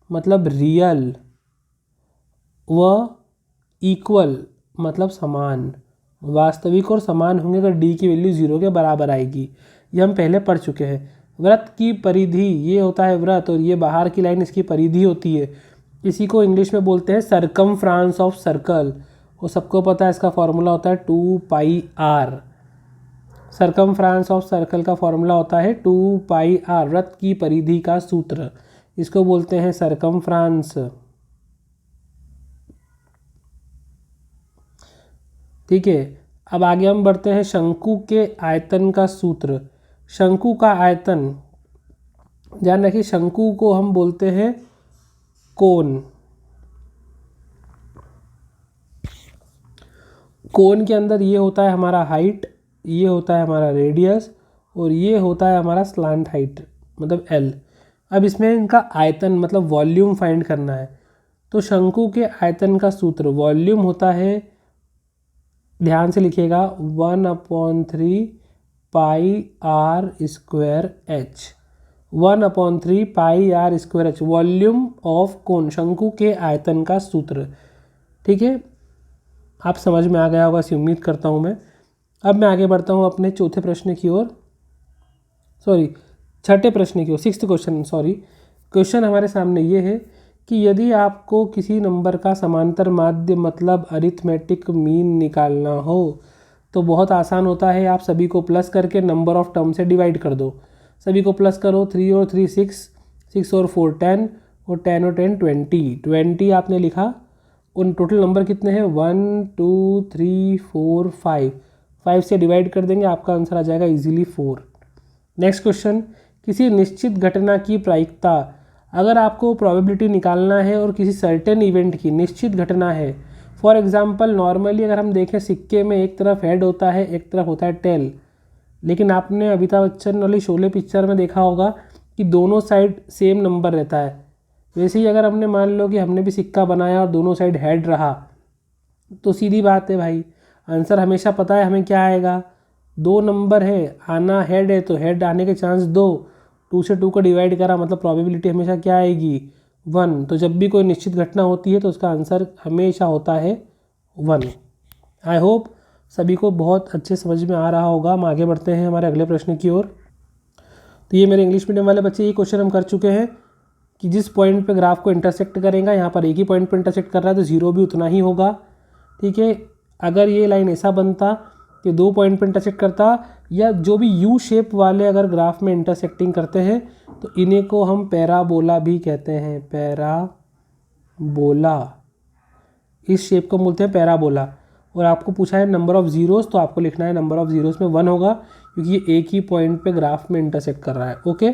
मतलब रियल, व इक्वल मतलब समान। वास्तविक और समान होंगे अगर d की वैल्यू 0 के बराबर आएगी, ये हम पहले पढ़ चुके हैं। वृत्त की परिधि, ये होता है वृत्त, और ये बाहर की लाइन इसकी परिधि होती है। इसी को इंग्लिश में बोलते हैं सरकमफ्रांस ऑफ सर्कल, और सबको पता है इसका फॉर्मूला होता है 2πr। सरकमफ्रांस ऑफ सर्कल का फॉर्मूला होता है 2πr, वृत्त की परिधि का सूत्र, इसको बोलते हैं सरकमफ्रांस, ठीक है। अब आगे हम बढ़ते हैं शंकु के आयतन का सूत्र। शंकु का आयतन, ध्यान रखिए, शंकु को हम बोलते हैं कोन। कोन के अंदर ये होता है हमारा हाइट, ये होता है हमारा रेडियस, और ये होता है हमारा स्लांट हाइट मतलब L। अब इसमें इनका आयतन मतलब वॉल्यूम फाइंड करना है। तो शंकु के आयतन का सूत्र, वॉल्यूम होता है, ध्यान से लिखिएगा, 1/3 πr² h, 1/3 πr² h, volume of cone, शंकु के आयतन का सूत्र, ठीक है। आप समझ में आ गया होगा इसी उम्मीद करता हूँ मैं। अब मैं आगे बढ़ता हूँ अपने चौथे प्रश्न की ओर, सॉरी छठे प्रश्न की ओर, 6th क्वेश्चन, सॉरी। क्वेश्चन हमारे सामने ये है कि यदि आपको किसी नंबर का समांतर माध्य मतलब अरिथमेटिक मीन निकालना हो तो बहुत आसान होता है, आप सभी को प्लस करके नंबर ऑफ टर्म से डिवाइड कर दो। सभी को प्लस करो, 3 और 3 6, 6 और 4 10, और 10 और 10 20 आपने लिखा। उन टोटल नंबर कितने हैं, 1 2 3 4 5, 5 से डिवाइड कर देंगे, आपका आंसर आ जाएगा इजीली 4। नेक्स्ट क्वेश्चन, किसी निश्चित घटना की प्रायिकता, अगर आपको प्रोबेबिलिटी निकालना है और किसी सर्टेन इवेंट की निश्चित घटना है, फॉर एग्जांपल नॉर्मली अगर हम देखें सिक्के में एक तरफ हेड होता है एक तरफ होता है टेल, लेकिन आपने अमिताभ बच्चन वाली शोले पिक्चर में देखा होगा कि दोनों साइड सेम नंबर रहता है। वैसे ही अगर हमने मान लो कि हमने भी सिक्का बनाया और दोनों साइड हेड रहा, तो सीधी बात है भाई, आंसर हमेशा पता है हमें क्या आएगा, 2 नंबर है, आना हेड है तो हेड आने के चांस 2, 2 से 2 को डिवाइड करा मतलब प्रोबेबिलिटी हमेशा क्या आएगी 1। तो जब भी कोई निश्चित घटना होती है तो उसका आंसर हमेशा होता है 1। आई होप सभी को बहुत अच्छे समझ में आ रहा होगा। हम आगे बढ़ते हैं हमारे अगले प्रश्न की ओर। तो ये मेरे इंग्लिश मीडियम वाले बच्चे ये क्वेश्चन हम कर चुके हैं कि जिस पॉइंट पे ग्राफ को इंटरसेक्ट करेगा, यहाँ पर एक ही पॉइंट पे इंटरसेक्ट कर रहा है तो 0 भी उतना ही होगा। ठीक है, अगर ये लाइन ऐसा बनता कि 2 पॉइंट पे इंटरसेक्ट करता, या जो भी यू शेप वाले अगर ग्राफ में इंटरसेक्टिंग करते हैं तो इन्हीं को हम पैराबोला भी कहते हैं। पैराबोला, इस शेप को बोलते हैं पैराबोला। और आपको पूछा है नंबर ऑफ़ ज़ीरोज़, तो आपको लिखना है नंबर ऑफ़ ज़ीरोज़ में 1 होगा क्योंकि ये एक ही पॉइंट पे ग्राफ में इंटरसेक्ट कर रहा है। ओके,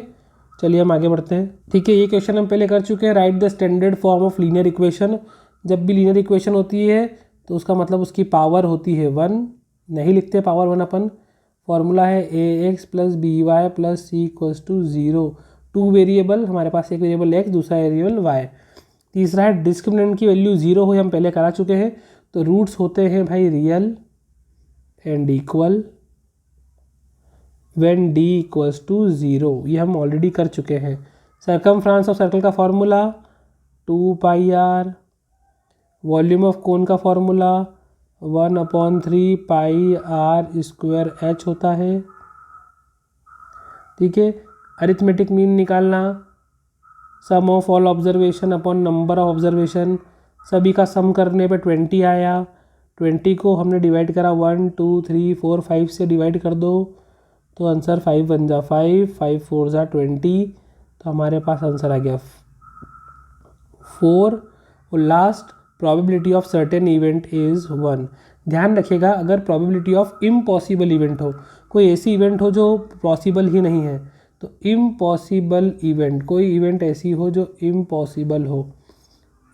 चलिए हम आगे बढ़ते हैं। ठीक है, ये क्वेश्चन हम पहले कर चुके हैं। Right the standard form of linear equation. जब भी लीनियर इक्वेशन होती है तो उसका मतलब उसकी पावर होती है 1, नहीं लिखते पावर 1 अपन। फॉर्मूला है ax + by + c = 0। 2 वेरिएबल, हमारे पास एक वेरिएबल x, दूसरा वेरिएबल y। तीसरा है डिस्क्रिमिनेंट की वैल्यू 0 हो, हम पहले करा चुके हैं। तो रूट्स होते हैं भाई real and equal when d = 0, ये हम ऑलरेडी कर चुके हैं। सर्कमफ्रेंस ऑफ सर्कल का formula 2πr, volume of cone का फॉर्मूला 1/3 πr² h होता है। ठीक है, अरिथमेटिक मीन निकालना, sum of all observation upon number of observation, सभी का सम करने पे 20 आया। 20 को हमने डिवाइड करा 1 2 3 4 5 से डिवाइड कर दो तो आंसर 5 बन जा 5, 5 4 जा 20, तो हमारे पास आंसर आ गया 4। और last, probability of certain event is 1। ध्यान रखिएगा, अगर प्रोबेबिलिटी ऑफ इम्पॉसिबल इवेंट हो, कोई ऐसी इवेंट हो जो पॉसिबल ही नहीं है, तो इम्पॉसिबल इवेंट, कोई इवेंट ऐसी हो जो इम्पॉसिबल हो,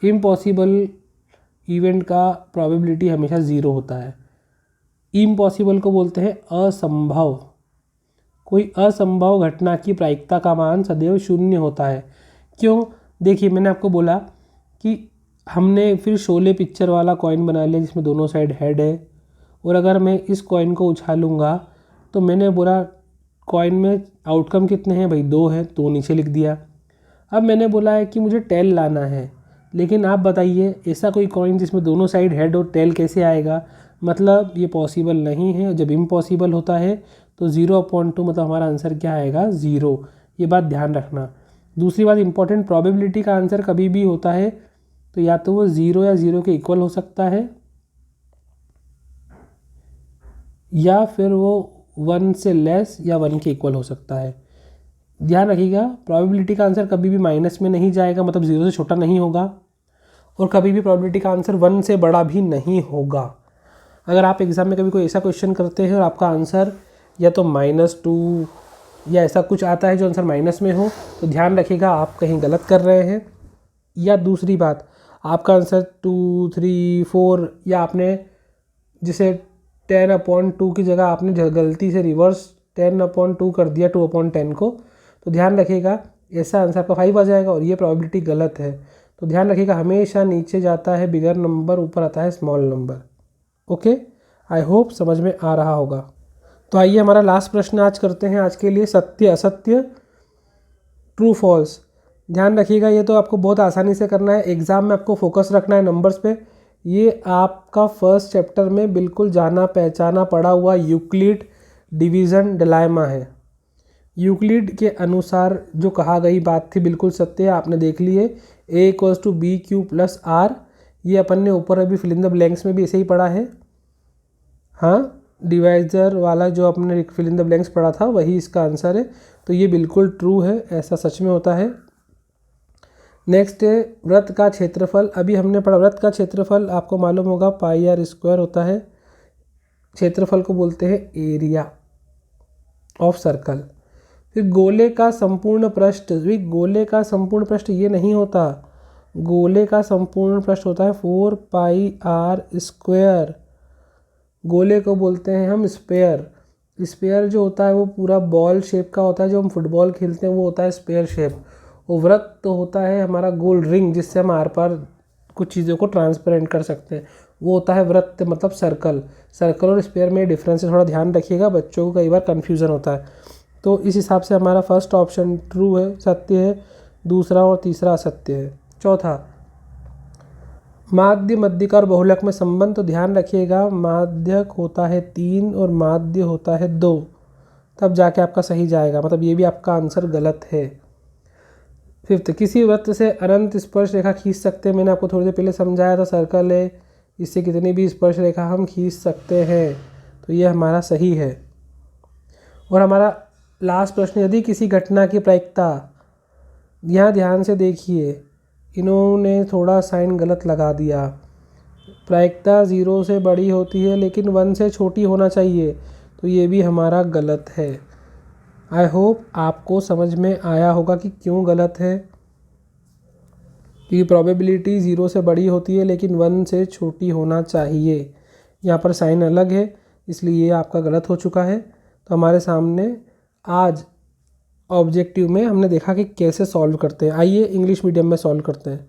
इम्पॉसिबल इवेंट का प्रोबेबिलिटी हमेशा 0 होता है। इम्पॉसिबल को बोलते हैं असंभव। कोई असंभव घटना की प्रायिकता का मान सदैव 0 होता है। क्यों? देखिए, मैंने आपको बोला कि हमने फिर शोले पिक्चर वाला कॉइन बना लिया जिसमें दोनों साइड हेड है, और अगर मैं इस कॉइन को उछालूँगा तो मैंने बोला कॉइन में आउटकम कितने हैं भाई, 2 है, तो नीचे लिख दिया। अब मैंने बोला है कि मुझे टेल लाना है, लेकिन आप बताइए ऐसा कोई कॉइन जिसमें दोनों साइड हेड और टेल कैसे आएगा? मतलब ये पॉसिबल नहीं है। जब इम्पॉसिबल होता है तो 0/2 मतलब हमारा आंसर क्या आएगा 0। ये बात ध्यान रखना। दूसरी बात इंपॉर्टेंट, प्रोबेबिलिटी का आंसर कभी भी होता है तो या तो वो 0 या 0 के इक्वल हो सकता है, या फिर वो 1 से लेस या 1 के इक्वल हो सकता है। ध्यान रखिएगा, प्रोबेबिलिटी का आंसर कभी भी माइनस में नहीं जाएगा, मतलब 0 से छोटा नहीं होगा, और कभी भी प्रोबेबिलिटी का आंसर 1 से बड़ा भी नहीं होगा। अगर आप एग्ज़ाम में कभी कोई ऐसा क्वेश्चन करते हैं और आपका आंसर या तो -2 या ऐसा कुछ आता है जो आंसर माइनस में हो, तो ध्यान रखिएगा आप कहीं गलत कर रहे हैं। या दूसरी बात, आपका आंसर 2 3 4, या आपने जिसे 10/2 की जगह आपने गलती से रिवर्स 10/2 कर दिया 2/10 को, तो ध्यान रखिएगा ऐसा आंसर आपका 5 आ जाएगा और ये प्रोबेबिलिटी गलत है। तो ध्यान रखिएगा, हमेशा नीचे जाता है बिगर नंबर, ऊपर आता है small number. Okay, I hope समझ में आ रहा होगा। तो आइए हमारा लास्ट प्रश्न आज करते हैं आज के लिए, सत्य असत्य, ट्रू फॉल्स। ध्यान रखिएगा, ये तो आपको बहुत आसानी से करना है, एग्ज़ाम में आपको फोकस रखना है नंबर्स पे। ये आपका फर्स्ट चैप्टर में बिल्कुल जाना पहचाना पड़ा हुआ यूक्लिड डिवीज़न डिलेमा है। यूक्लिड के अनुसार जो कहा गई बात थी बिल्कुल सत्य है, आपने देख ली है। a = bq + r, ये अपन ने ऊपर अभी फिल इन द ब्लैंक्स में भी ऐसे ही पढ़ा है। हाँ, डिवाइजर वाला जो अपने फिल इन द ब्लैंक्स पढ़ा था वही इसका आंसर है, तो ये बिल्कुल ट्रू है, ऐसा सच में होता है। नेक्स्ट है वृत्त का क्षेत्रफल। अभी हमने पढ़ा वृत्त का क्षेत्रफल आपको मालूम होगा πr² होता है। क्षेत्रफल को बोलते हैं एरिया ऑफ सर्कल। फिर गोले का संपूर्ण पृष्ठ, गोले का संपूर्ण पृष्ठ ये नहीं होता, गोले का संपूर्ण पृष्ठ होता है 4πr²। गोले को बोलते हैं हम स्पेयर। स्पेयर जो होता है वो पूरा बॉल शेप का होता है, जो हम फुटबॉल खेलते हैं वो होता है स्पेयर शेप। और वृत्त तो होता है हमारा गोल रिंग, जिससे हम आर पार कुछ चीज़ों को ट्रांसपेरेंट कर सकते हैं, वो होता है वृत्त मतलब सर्कल। सर्कल और स्क्वायर में डिफरेंस है, थोड़ा ध्यान रखिएगा, बच्चों को कई बार कन्फ्यूज़न होता है। तो इस हिसाब से हमारा फर्स्ट ऑप्शन ट्रू है, सत्य है, दूसरा और तीसरा असत्य है। चौथा, माध्य, मध्यक और बहुलक में संबंध। तो ध्यान रखिएगा, माध्यक होता है 3 और माध्य होता है 2, तब जाके आपका सही जाएगा, मतलब ये भी आपका आंसर गलत है। फिफ्थ, किसी वृत्त से अनंत स्पर्श रेखा खींच सकते हैं। मैंने आपको थोड़ी देर पहले समझाया था, सर्कल है, इससे कितनी भी स्पर्श रेखा हम खींच सकते हैं, तो ये हमारा सही है। और हमारा लास्ट प्रश्न, यदि किसी घटना की प्रायिकता, यहाँ ध्यान से देखिए, इन्होंने थोड़ा साइन गलत लगा दिया। प्रायिकता 0 से बड़ी होती है लेकिन 1 से छोटी होना चाहिए, तो ये भी हमारा गलत है। आई होप आपको समझ में आया होगा कि क्यों गलत है, क्योंकि प्रोबेबिलिटी 0 से बड़ी होती है लेकिन 1 से छोटी होना चाहिए। यहाँ पर साइन अलग है, इसलिए ये आपका गलत हो चुका है। तो हमारे सामने आज ऑब्जेक्टिव में हमने देखा कि कैसे सॉल्व करते हैं। आइए इंग्लिश मीडियम में सॉल्व करते हैं।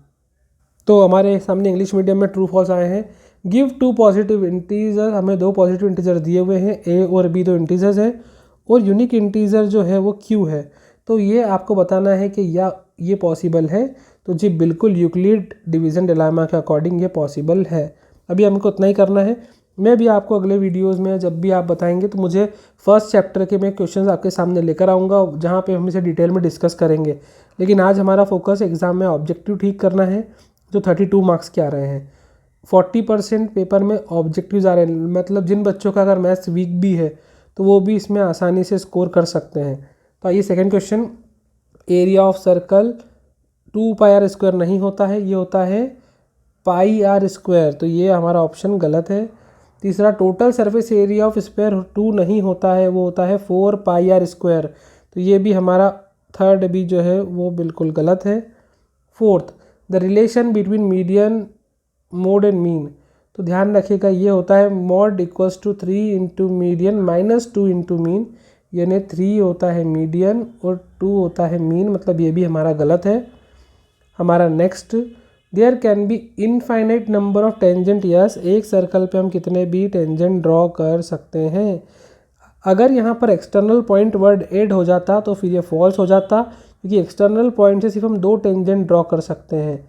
तो हमारे सामने इंग्लिश मीडियम में ट्रू फॉल्स आए हैं। गिव 2 पॉजिटिव इंटीजर, हमें 2 पॉजिटिव इंटीजर दिए हुए हैं, ए और बी 2 इंटीजर्स हैं, और यूनिक इंटीजर जो है वो क्यू है। तो ये आपको बताना है कि या ये पॉसिबल है। तो जी बिल्कुल, यूक्लिड डिवीज़न डिलेमा के अकॉर्डिंग ये पॉसिबल है। अभी हमको इतना ही करना है। मैं भी आपको अगले वीडियोस में जब भी आप बताएंगे तो मुझे फर्स्ट चैप्टर के मैं क्वेश्चंस आपके सामने लेकर आऊँगा, जहाँ पे हम इसे डिटेल में डिस्कस करेंगे। लेकिन आज हमारा फोकस एग्ज़ाम में ऑब्जेक्टिव ठीक करना है, जो 32 मार्क्स के आ रहे हैं। 40% पेपर में ऑब्जेक्टिव्स आ रहे हैं, मतलब जिन बच्चों का अगर मैथ्स वीक भी है तो वो भी इसमें आसानी से स्कोर कर सकते हैं। तो आइए second question, area of circle 2 pi R square नहीं होता है, ये होता है पाई आर स्क्वायर, तो ये हमारा ऑप्शन गलत है। तीसरा, total surface area of square 2 नहीं होता है, वो होता है 4 पाई आर स्क्वायर, तो ये भी हमारा थर्ड भी जो है वो बिल्कुल गलत है। Fourth, the relation between median, mode and mean, तो ध्यान रखिएगा ये होता है mode equals to 3 into median minus 2 into mean, यानी 3 होता है मीडियन और 2 होता है मीन, मतलब ये भी हमारा गलत है। हमारा next, there can be infinite number of tangent, yes, एक सर्कल पे हम कितने भी टेंजेंट ड्रॉ कर सकते हैं। अगर यहाँ पर एक्सटर्नल पॉइंट वर्ड ऐड हो जाता तो फिर ये फॉल्स हो जाता, क्योंकि एक्सटर्नल पॉइंट से सिर्फ हम 2 टेंजेंट ड्रॉ कर सकते हैं।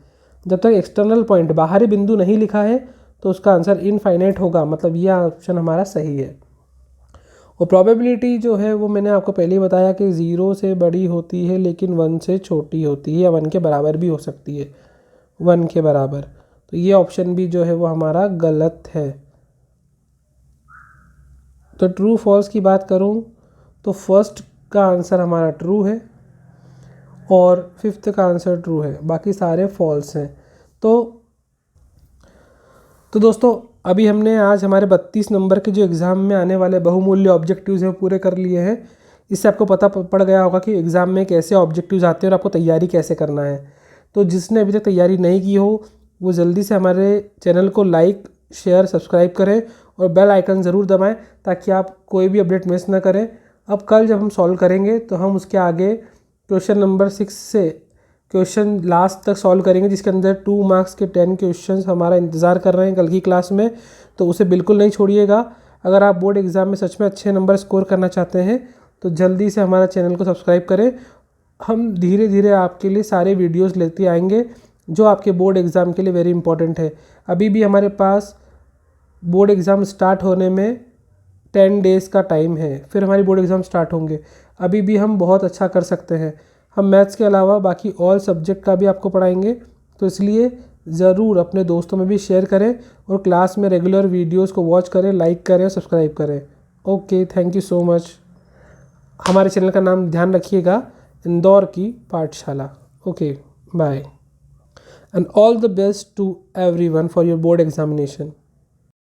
जब तक एक्सटर्नल पॉइंट, बाहरी बिंदु नहीं लिखा है तो उसका आंसर इनफाइनाइट होगा, मतलब ये ऑप्शन हमारा सही है। और प्रोबेबिलिटी जो है वो मैंने आपको पहले ही बताया कि 0 से बड़ी होती है लेकिन 1 से छोटी होती है, या 1 के बराबर भी हो सकती है, 1 के बराबर। तो ये ऑप्शन भी जो है वो हमारा गलत है। तो ट्रू फॉल्स की बात करूं तो फर्स्ट का आंसर हमारा ट्रू है और फिफ्थ का आंसर ट्रू है, बाकी सारे फॉल्स हैं। तो दोस्तों, अभी हमने आज हमारे 32 नंबर के जो एग्ज़ाम में आने वाले बहुमूल्य ऑब्जेक्टिव्स हैं वो पूरे कर लिए हैं। इससे आपको पता पड़ गया होगा कि एग्ज़ाम में कैसे ऑब्जेक्टिव्स आते हैं और आपको तैयारी कैसे करना है। तो जिसने अभी तक तैयारी नहीं की हो वो जल्दी से हमारे चैनल को लाइक, शेयर, सब्सक्राइब करें और बेल आइकन ज़रूर दबाएं, ताकि आप कोई भी अपडेट मिस ना करें। अब कल जब हम सॉल्व करेंगे तो हम उसके आगे क्वेश्चन नंबर 6 से क्वेश्चन लास्ट तक सॉल्व करेंगे, जिसके अंदर 2 मार्क्स के 10 क्वेश्चंस हमारा इंतज़ार कर रहे हैं कल की क्लास में, तो उसे बिल्कुल नहीं छोड़िएगा। अगर आप बोर्ड एग्ज़ाम में सच में अच्छे नंबर स्कोर करना चाहते हैं तो जल्दी से हमारा चैनल को सब्सक्राइब करें। हम धीरे धीरे आपके लिए सारे वीडियोस लेते आएंगे जो आपके बोर्ड एग्ज़ाम के लिए वेरी इंपॉर्टेंट है। अभी भी हमारे पास बोर्ड एग्ज़ाम स्टार्ट होने में 10 डेज़ का टाइम है, फिर हमारी बोर्ड एग्ज़ाम स्टार्ट होंगे। अभी भी हम बहुत अच्छा कर सकते हैं। हम मैथ्स के अलावा बाकी ऑल सब्जेक्ट का भी आपको पढ़ाएंगे, तो इसलिए ज़रूर अपने दोस्तों में भी शेयर करें और क्लास में रेगुलर वीडियोस को वॉच करें, लाइक करें, सब्सक्राइब करें। Okay, thank you so much. हमारे चैनल का नाम ध्यान रखिएगा, इंदौर की Pathshala. Okay, bye and all the best to everyone for your board examination.